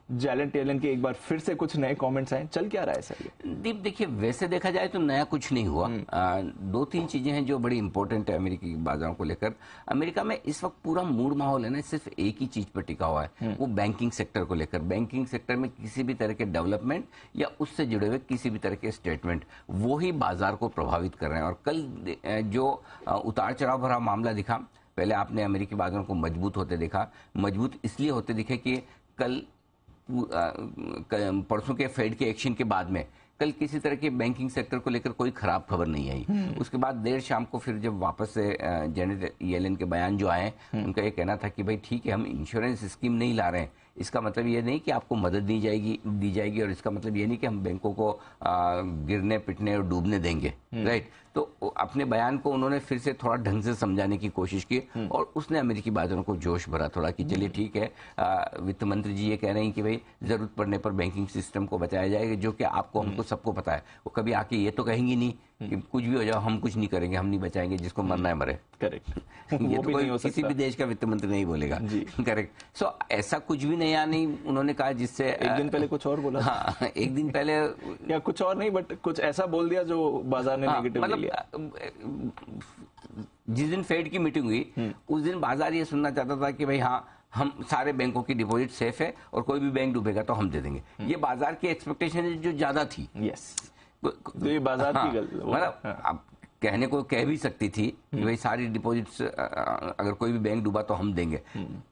जैलेंट Yellen के एक बार फिर से कुछ नए कमेंट्स आए, चल क्या रहा है सर ये? दीप देखिए, वैसे देखा जाए तो नया कुछ नहीं हुआ। दो तीन चीजें हैं जो बड़ी इंपॉर्टेंट है अमेरिकी बाजारों को लेकर। अमेरिका में इस वक्त पूरा मूड माहौल है ना, सिर्फ एक ही चीज पर टिका हुआ है, वो बैंकिंग सेक्टर को लेकर। बैंकिंग सेक्टर में किसी भी तरह के डेवलपमेंट या उससे जुड़े हुए किसी भी तरह के स्टेटमेंट, वो ही बाजार को प्रभावित कर रहे हैं। और कल जो उतार चढ़ाव भरा मामला दिखा, पहले आपने अमेरिकी बाजारों को मजबूत होते देखा। मजबूत इसलिए होते दिखे कि कल परसों के फेड के एक्शन के बाद में कल किसी तरह के बैंकिंग सेक्टर को लेकर कोई खराब खबर नहीं आई। उसके बाद देर शाम को फिर जब वापस से जेनेट येलेन के बयान जो आए, उनका ये कहना था कि भाई ठीक है, हम इंश्योरेंस स्कीम नहीं ला रहे हैं, इसका मतलब ये नहीं कि आपको मदद दी जाएगी और इसका मतलब ये नहीं कि हम बैंकों को गिरने पिटने और डूबने देंगे, राइट। तो अपने बयान को उन्होंने फिर से थोड़ा ढंग से समझाने की कोशिश की और उसने अमेरिकी बाजारों को जोश भरा थोड़ा कि चलिए ठीक है, वित्त मंत्री जी ये कह रहे हैं कि भाई जरूरत पड़ने पर बैंकिंग सिस्टम को बचाया जाएगा, जो कि आपको हमको सबको पता है। वो कभी आके ये तो कहेंगी नहीं कि कुछ भी हो जाओ हम कुछ नहीं करेंगे, हम नहीं बचाएंगे, जिसको मरना है मरे। करेक्ट। ये तो कोई किसी भी देश का वित्त मंत्री नहीं बोलेगा। करेक्ट। सो ऐसा कुछ भी नया नहीं उन्होंने कहा जिससे एक दिन पहले कुछ और बोला। हाँ, एक दिन पहले या कुछ और नहीं, बट कुछ ऐसा बोल दिया जो बाजार ने नेगेटिव लिया। जिस दिन फेड की मीटिंग हुई उस दिन बाजार ये सुनना चाहता था कि भाई हाँ, हम सारे बैंकों की डिपॉजिट सेफ है और कोई भी बैंक डूबेगा तो हम दे देंगे। ये बाजार की एक्सपेक्टेशन जो ज्यादा थी। यस, तो ये बाजार की गलती, मतलब अब कहने को कह भी सकती थी कि भाई सारी डिपॉजिट्स अगर कोई भी बैंक डूबा तो हम देंगे।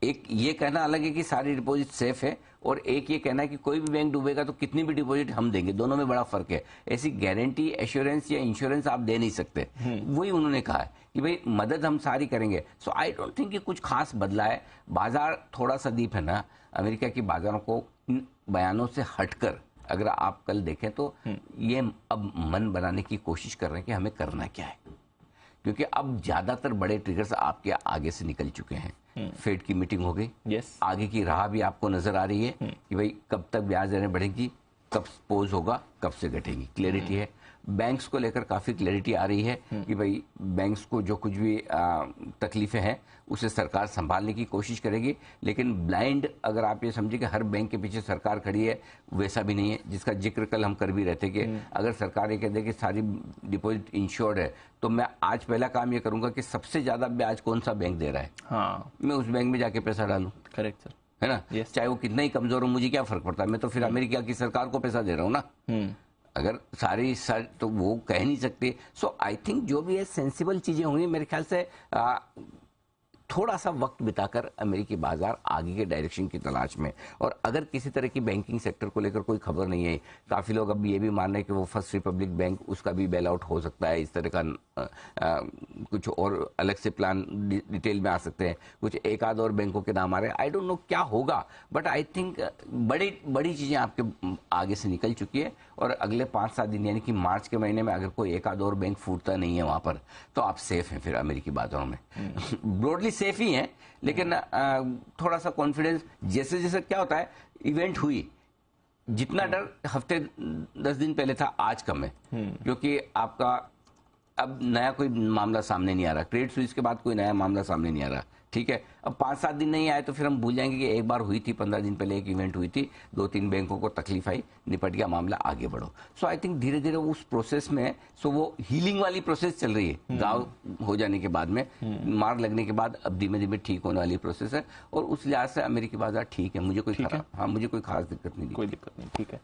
एक ये कहना अलग है कि सारी डिपॉजिट सेफ है और एक ये कहना है कि कोई भी बैंक डूबेगा तो कितनी भी डिपॉजिट हम देंगे। दोनों में बड़ा फर्क है। ऐसी गारंटी, एश्योरेंस या इंश्योरेंस आप दे नहीं सकते। वही उन्होंने कहा है कि भाई मदद हम सारी करेंगे। सो आई डोंट थिंक कि कुछ खास बदला है। बाजार थोड़ा सा दीप है ना, अमेरिका की बाजारों को इन बयानों से हटकर अगर आप कल देखें तो ये अब मन बनाने की कोशिश कर रहे हैं कि हमें करना क्या है, क्योंकि अब ज्यादातर बड़े ट्रिगर्स आपके आगे से निकल चुके हैं। फेड की मीटिंग हो गई, आगे की राह भी आपको नजर आ रही है कि भाई कब तक ब्याज दरें बढ़ेगी, कब पोज होगा, कब से घटेगी, क्लैरिटी है। बैंक्स को लेकर काफी क्लैरिटी आ रही है कि भाई बैंक्स को जो कुछ भी तकलीफें हैं उसे सरकार संभालने की कोशिश करेगी। लेकिन ब्लाइंड अगर आप ये समझे कि हर बैंक के पीछे सरकार खड़ी है, वैसा भी नहीं है, जिसका जिक्र कल हम कर भी रहे थे कि अगर सरकार ये कह दे कि सारी डिपॉजिट इंश्योर्ड है तो मैं आज पहला काम ये करूंगा कि सबसे ज्यादा ब्याज कौन सा बैंक दे रहा है, हाँ, मैं उस बैंक में जाके पैसा डालूं। करेक्ट सर, है ना। चाहे वो कितना ही कमजोर हो, मुझे क्या फर्क पड़ता है, मैं तो फिर अमेरिका की सरकार को पैसा दे रहा हूँ ना। अगर सारी सर तो वो कह नहीं सकते। सो आई थिंक जो भी है सेंसिबल चीजें होंगी। मेरे ख्याल से थोड़ा सा वक्त बिताकर अमेरिकी बाजार आगे के डायरेक्शन की तलाश में, और अगर किसी तरह की बैंकिंग सेक्टर को लेकर कोई खबर नहीं है, काफी लोग अब ये भी मान रहे हैं कि वो फर्स्ट रिपब्लिक बैंक उसका भी बेल आउट हो सकता है, इस तरह का कुछ और अलग से प्लान डिटेल में आ सकते हैं, कुछ एक आध और बैंकों के नाम आ रहे हैं। आई डोंट नो क्या होगा, बट आई थिंक बड़ी चीजें आपके आगे से निकल चुकी है। और अगले 5-7 दिन यानी कि मार्च के महीने में अगर कोई एक आध और बैंक फूटता नहीं है वहां पर, तो आप सेफ हैं फिर अमेरिकी बाजारों में। ब्रॉडली सेफ ही हैं, लेकिन थोड़ा सा कॉन्फिडेंस, जैसे जैसे क्या होता है, इवेंट हुई, जितना डर हफ्ते 10 दिन पहले था आज कम है, क्योंकि आपका अब नया कोई मामला सामने नहीं आ रहा। क्रेडिट स्विस के बाद कोई नया मामला सामने नहीं आ रहा, ठीक है। अब 5-7 दिन नहीं आए तो फिर हम भूल जाएंगे कि एक बार हुई थी, 15 दिन पहले एक इवेंट हुई थी, 2-3 बैंकों को तकलीफ आई, निपट गया मामला, आगे बढ़ो। सो आई थिंक धीरे धीरे उस प्रोसेस में, सो वो हीलिंग वाली प्रोसेस चल रही है। घाव हो जाने के बाद में, मार लगने के बाद अब धीमे धीमे ठीक होने वाली प्रोसेस है। और उस लिहाज से अमेरिकी बाजार ठीक है, मुझे कोई खास दिक्कत नहीं, कोई दिक्कत नहीं, ठीक है।